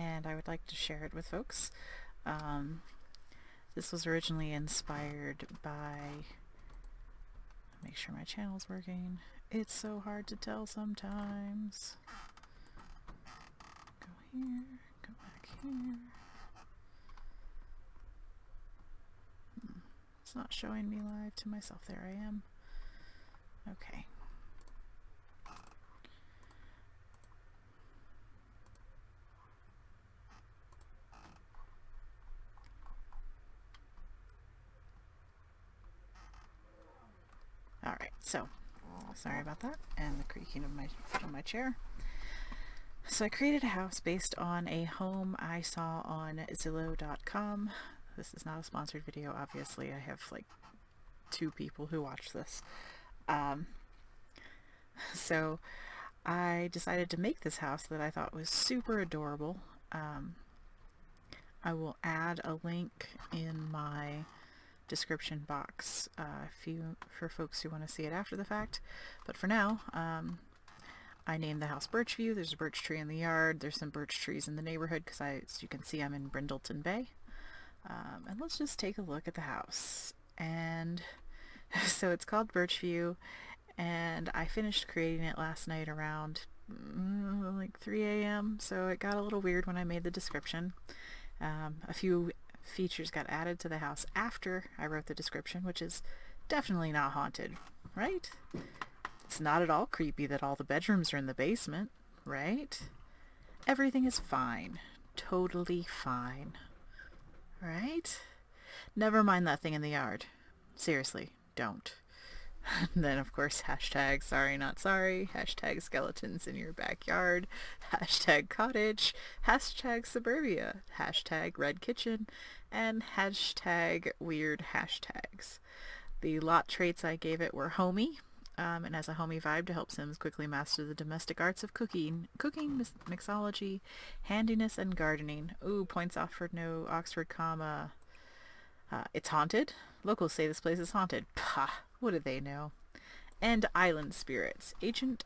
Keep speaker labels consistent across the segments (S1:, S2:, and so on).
S1: and I would like to share it with folks. This was originally inspired by, make sure my channel's working. It's so hard to tell sometimes. Go here, go back here. It's not showing me live to myself. There I am. Okay. Alright, so sorry about that and the creaking of my foot on my chair. So I created a house based on a home I saw on Zillow.com. This is not a sponsored video, obviously. I have like 2 people who watch this. So I decided to make this house that I thought was super adorable. I will add a link in my description box for folks who want to see it after the fact. But for now, I named the house Birch View. There's a birch tree in the yard. There's some birch trees in the neighborhood because as you can see, I'm in Brindleton Bay. And let's just take a look at the house. And so it's called Birch View, and I finished creating it last night around like 3 a.m. So it got a little weird when I made the description. A few features got added to the house after I wrote the description, which is definitely not haunted, right? It's not at all creepy that all the bedrooms are in the basement, right? Everything is fine. Totally fine. Right? Never mind that thing in the yard. Seriously, don't. And then, of course, hashtag sorry not sorry, hashtag skeletons in your backyard, hashtag cottage, hashtag suburbia, hashtag red kitchen, and hashtag weird hashtags. The lot traits I gave it were homey, and has a homey vibe to help Sims quickly master the domestic arts of cooking, mixology, handiness, and gardening. Ooh, points off for no Oxford comma. It's haunted. Locals say this place is haunted. Pah, what do they know? And island spirits. Ancient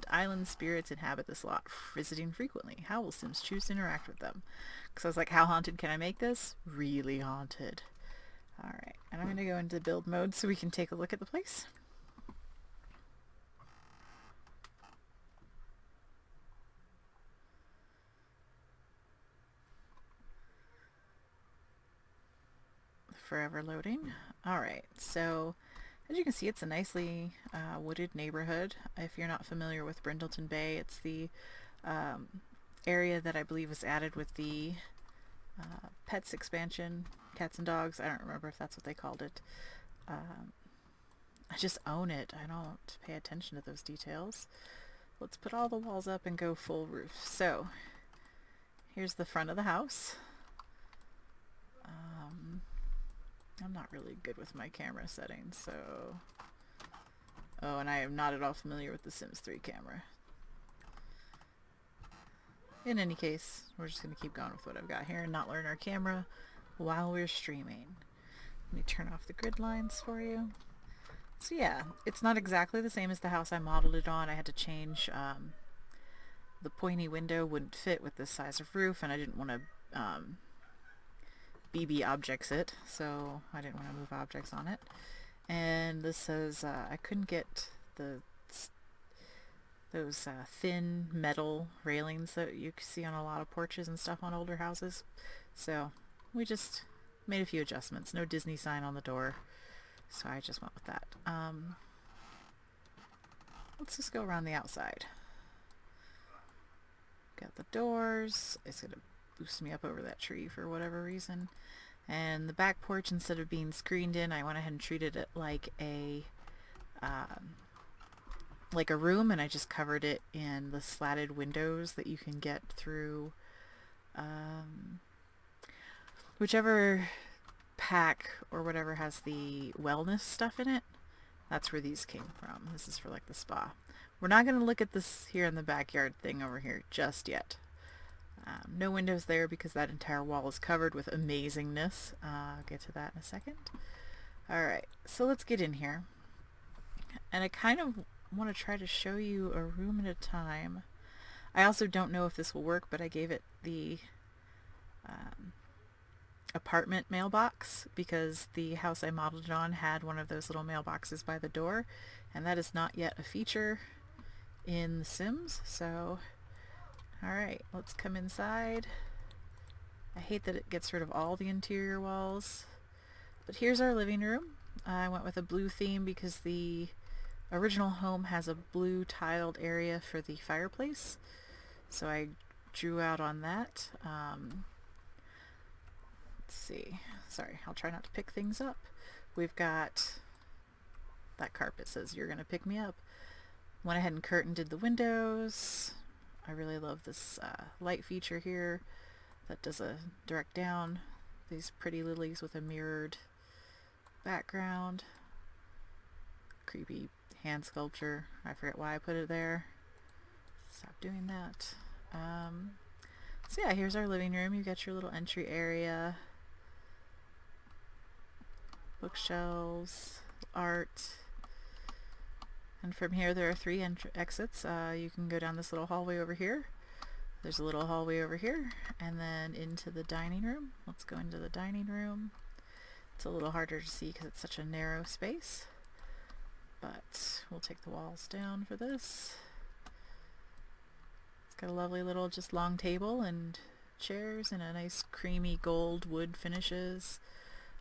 S1: island spirits inhabit this lot, visiting frequently. How will Sims choose to interact with them? Because I was like, how haunted can I make this? Really haunted. Alright, and I'm going to go into build mode so we can take a look at the place. Forever loading. Alright, so as you can see, it's a nicely wooded neighborhood. If you're not familiar with Brindleton Bay, it's the area that I believe was added with the Pets expansion, Cats and Dogs. I don't remember if that's what they called it. I just own it. I don't pay attention to those details. Let's put all the walls up and go full roof. So here's the front of the house. I'm not really good with my camera settings, so... Oh, and I am not at all familiar with the Sims 3 camera. In any case, we're just going to keep going with what I've got here and not learn our camera while we're streaming. Let me turn off the grid lines for you. So yeah, it's not exactly the same as the house I modeled it on. I had to change... the pointy window wouldn't fit with this size of roof, and I didn't want to... BB objects it, so I didn't want to move objects on it. And this says I couldn't get those thin metal railings that you see on a lot of porches and stuff on older houses. So we just made a few adjustments. No Disney sign on the door, so I just went with that. Let's just go around the outside. Got the doors. It's going to boost me up over that tree for whatever reason. And the back porch, instead of being screened in, I went ahead and treated it like a room, and I just covered it in the slatted windows that you can get through whichever pack or whatever has the wellness stuff in it. That's where these came from. This is for like the spa. We're not going to look at this here in the backyard thing over here just yet. No windows there because that entire wall is covered with amazingness. I'll get to that in a second. Alright, so let's get in here. And I kind of want to try to show you a room at a time. I also don't know if this will work, but I gave it the um, apartment mailbox because the house I modeled it on had one of those little mailboxes by the door, and that is not yet a feature in The Sims. So, alright, let's come inside. I hate that it gets rid of all the interior walls. But here's our living room. I went with a blue theme because the original home has a blue tiled area for the fireplace. So I drew out on that. Let's see. Sorry, I'll try not to pick things up. We've got that carpet says you're gonna pick me up. Went ahead and curtained the windows. I really love this light feature here that does a direct down. These pretty lilies with a mirrored background. Creepy hand sculpture. I forget why I put it there. Stop doing that. So yeah, here's our living room. You got your little entry area, bookshelves, art, and from here there are 3 exits. You can go down this little hallway over here. There's a little hallway over here, and then into the dining room. Let's go into the dining room. It's a little harder to see because it's such a narrow space, but we'll take the walls down for this. It's got a lovely little just long table and chairs and a nice creamy gold wood finishes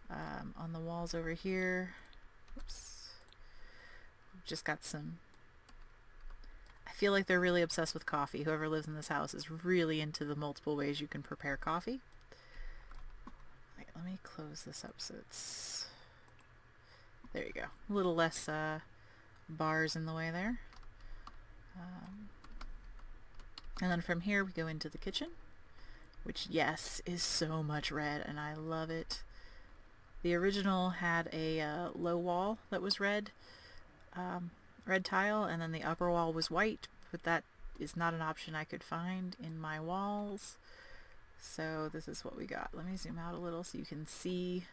S1: on the walls over here. Oops. Just got some... I feel like they're really obsessed with coffee. Whoever lives in this house is really into the multiple ways you can prepare coffee. Wait, let me close this up so it's... There you go. A little less bars in the way there. And then from here we go into the kitchen, which, yes, is so much red, and I love it. The original had a low wall that was red, red tile, and then the upper wall was white, but that is not an option I could find in my walls. So this is what we got. Let me zoom out a little so you can see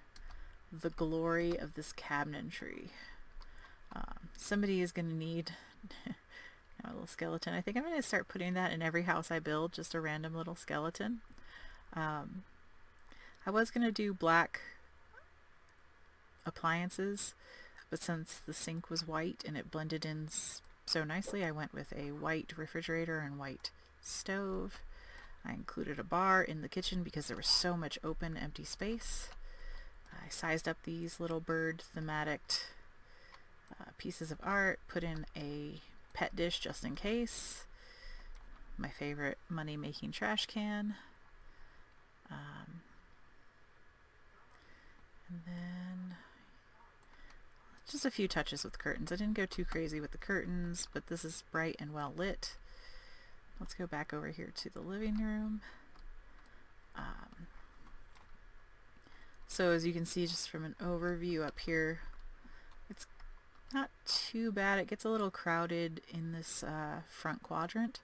S1: the glory of this cabinetry. Somebody is going to need a little skeleton. I think I'm going to start putting that in every house I build, just a random little skeleton. I was going to do black appliances, but since the sink was white and it blended in so nicely, I went with a white refrigerator and white stove. I included a bar in the kitchen because there was so much open, empty space. I sized up these little bird thematic pieces of art, put in a pet dish just in case, my favorite money-making trash can, and then just a few touches with curtains. I didn't go too crazy with the curtains, but this is bright and well lit. Let's go back over here to the living room. So as you can see just from an overview up here, it's not too bad. It gets a little crowded in this front quadrant,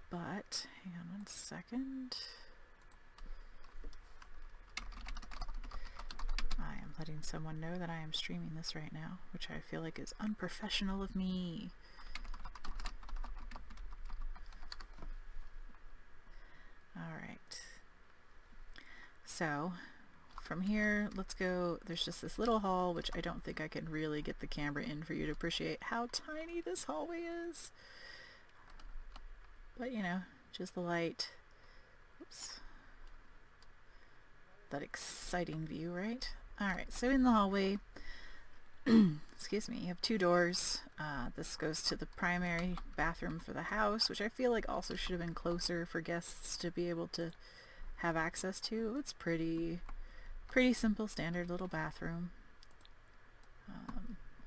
S1: but hang on one second. I am letting someone know that I am streaming this right now, which I feel like is unprofessional of me. Alright, so from here, let's go. There's just this little hall, which I don't think I can really get the camera in for you to appreciate how tiny this hallway is. But you know, just the light. Oops. That exciting view, right? Alright, so in the hallway, excuse me, you have 2 doors. This goes to the primary bathroom for the house, which I feel like also should have been closer for guests to be able to have access to. It's pretty simple, standard little bathroom.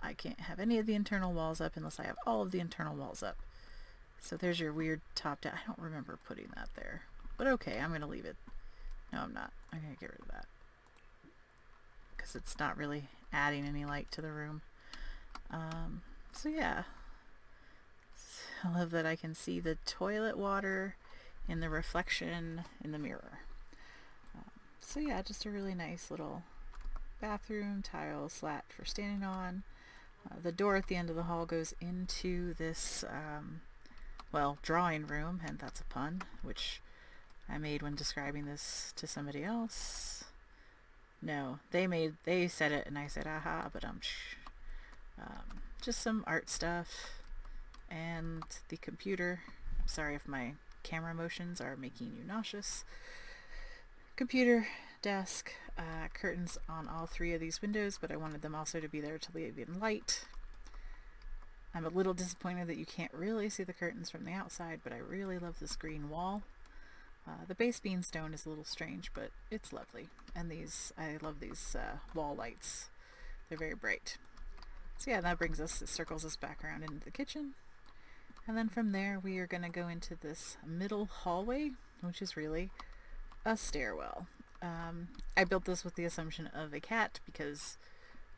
S1: I can't have any of the internal walls up unless I have all of the internal walls up. So there's your weird top down. I don't remember putting that there, but okay, I'm going to leave it. No, I'm not. I'm going to get rid of that because it's not really adding any light to the room. So yeah, I love that I can see the toilet water in the reflection in the mirror. So yeah, just a really nice little bathroom, tile slat for standing on. The door at the end of the hall goes into this well, drawing room, and that's a pun, which I made when describing this to somebody else. No, they said it and I said aha, but just some art stuff and the computer. Sorry if my camera motions are making you nauseous. Computer, desk, curtains on all three of these windows, but I wanted them also to be there to leave in light. I'm a little disappointed that you can't really see the curtains from the outside, but I really love this green wall. The base bean stone is a little strange, but it's lovely. And I love these wall lights. They're very bright. So yeah, that circles us back around into the kitchen. And then from there, we are going to go into this middle hallway, which is really a stairwell. I built this with the assumption of a cat because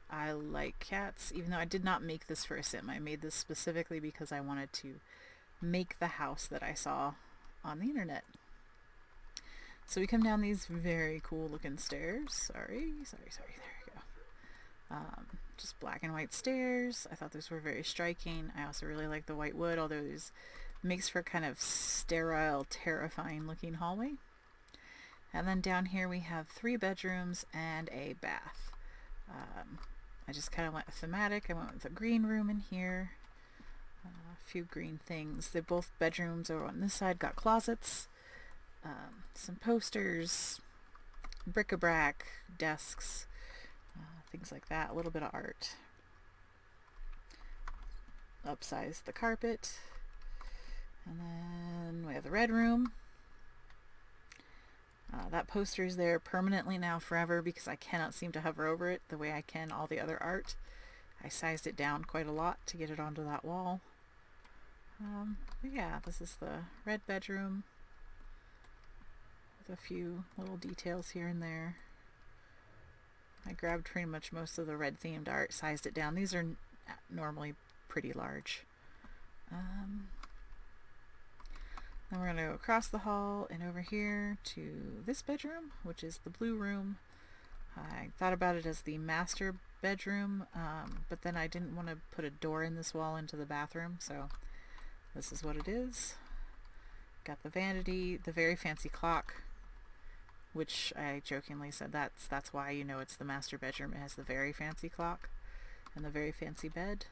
S1: I like cats, even though I did not make this for a sim. I made this specifically because I wanted to make the house that I saw on the internet. So we come down these very cool looking stairs. Sorry, there we go. Just black and white stairs. I thought those were very striking. I also really like the white wood, although it makes for kind of sterile, terrifying looking hallway. And then down here we have 3 bedrooms and a bath. I just kind of went thematic. I went with a green room in here. A few green things. Both bedrooms over on this side got closets. Some posters, bric-a-brac, desks, things like that. A little bit of art. Upsized the carpet. And then we have the red room. That poster is there permanently now forever because I cannot seem to hover over it the way I can all the other art. I sized it down quite a lot to get it onto that wall. But yeah, this is the red bedroom with a few little details here and there. I grabbed pretty much most of the red themed art, sized it down. These are normally pretty large. Then we're going to go across the hall and over here to this bedroom, which is the blue room. I thought about it as the master bedroom, but then I didn't want to put a door in this wall into the bathroom, so this is what it is. Got the vanity, the very fancy clock, which I jokingly said that's why you know it's the master bedroom. It has the very fancy clock and the very fancy bed.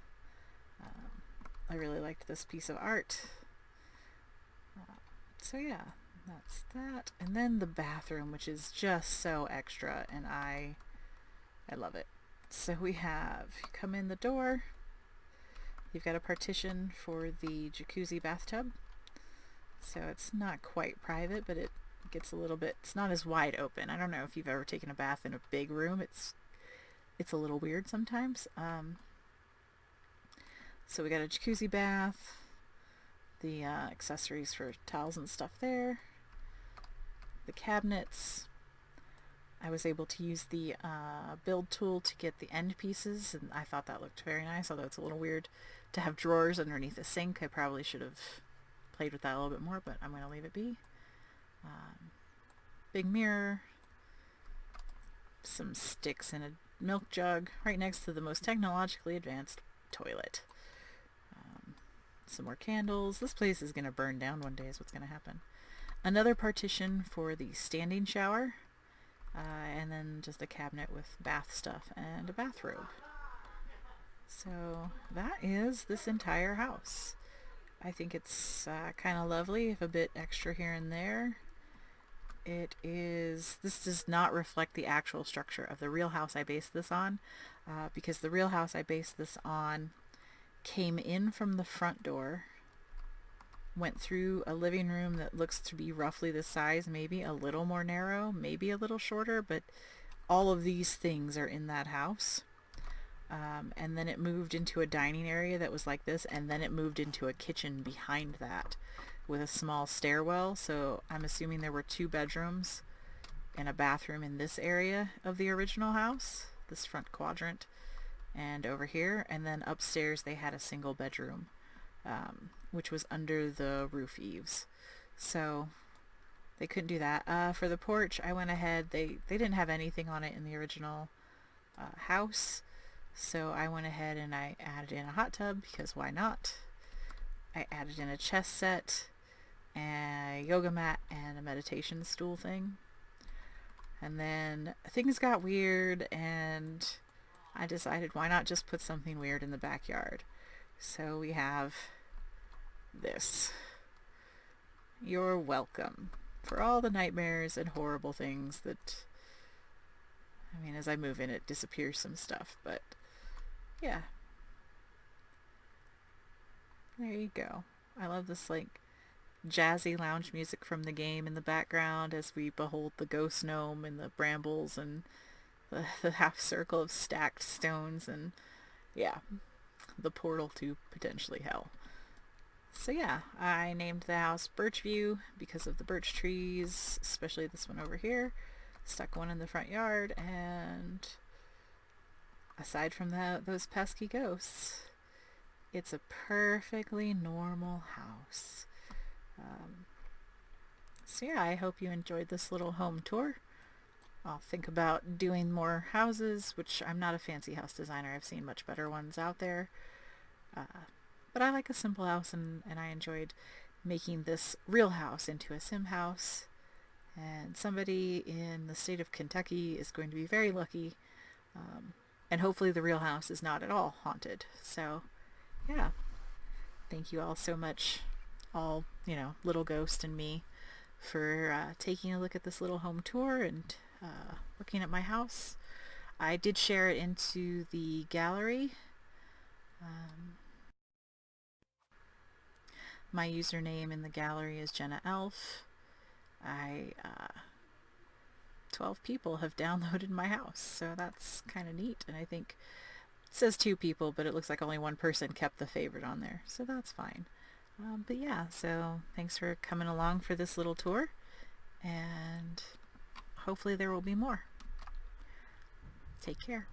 S1: I really liked this piece of art. So yeah, that's that. And then the bathroom, which is just so extra, and I love it. So you come in the door, you've got a partition for the jacuzzi bathtub. So it's not quite private, but it gets a little bit, it's not as wide open. I don't know if you've ever taken a bath in a big room. It's a little weird sometimes. So we got a jacuzzi bath, the accessories for towels and stuff there, the cabinets. I was able to use the build tool to get the end pieces, and I thought that looked very nice, although it's a little weird to have drawers underneath the sink. I probably should have played with that a little bit more, but I'm going to leave it be. Big mirror, some sticks in a milk jug right next to the most technologically advanced toilet. Some more candles. This place is going to burn down one day is what's going to happen. Another partition for the standing shower, and then just a cabinet with bath stuff and a bathrobe. So that is this entire house. I think it's kind of lovely, if a bit extra here and there. This does not reflect the actual structure of the real house I based this on, because the real house I based this on came in from the front door, went through a living room that looks to be roughly the size, maybe a little more narrow, maybe a little shorter, but all of these things are in that house. And then it moved into a dining area that was like this, and then it moved into a kitchen behind that with a small stairwell. So I'm assuming there were 2 bedrooms and a bathroom in this area of the original house, this front quadrant, and over here, and then upstairs they had a single bedroom, which was under the roof eaves. So they couldn't do that. For the porch, I went ahead, they didn't have anything on it in the original house, so I went ahead and I added in a hot tub, because why not? I added in a chess set, a yoga mat, and a meditation stool thing. And then things got weird, and I decided why not just put something weird in the backyard. So we have this. You're welcome for all the nightmares and horrible things that, I mean, as I move in, it disappears some stuff, but yeah. There you go. I love this, like, jazzy lounge music from the game in the background as we behold the ghost gnome and the brambles and the half circle of stacked stones, and yeah, the portal to potentially hell. So yeah, I named the house Birchview because of the birch trees, especially this one over here. Stuck one in the front yard, and aside from those pesky ghosts, it's a perfectly normal house. So yeah, I hope you enjoyed this little home tour. I'll think about doing more houses, which I'm not a fancy house designer. I've seen much better ones out there. But I like a simple house, and I enjoyed making this real house into a sim house. And somebody in the state of Kentucky is going to be very lucky. And hopefully the real house is not at all haunted. So, yeah. Thank you all so much, all, little ghost and me, for taking a look at this little home tour and looking at my house. I did share it into the gallery. My username in the gallery is Jenna Elf. 12 people have downloaded my house, so that's kind of neat. And I think it says 2 people, but it looks like only 1 person kept the favorite on there, so that's fine. But yeah, so thanks for coming along for this little tour, and hopefully there will be more. Take care.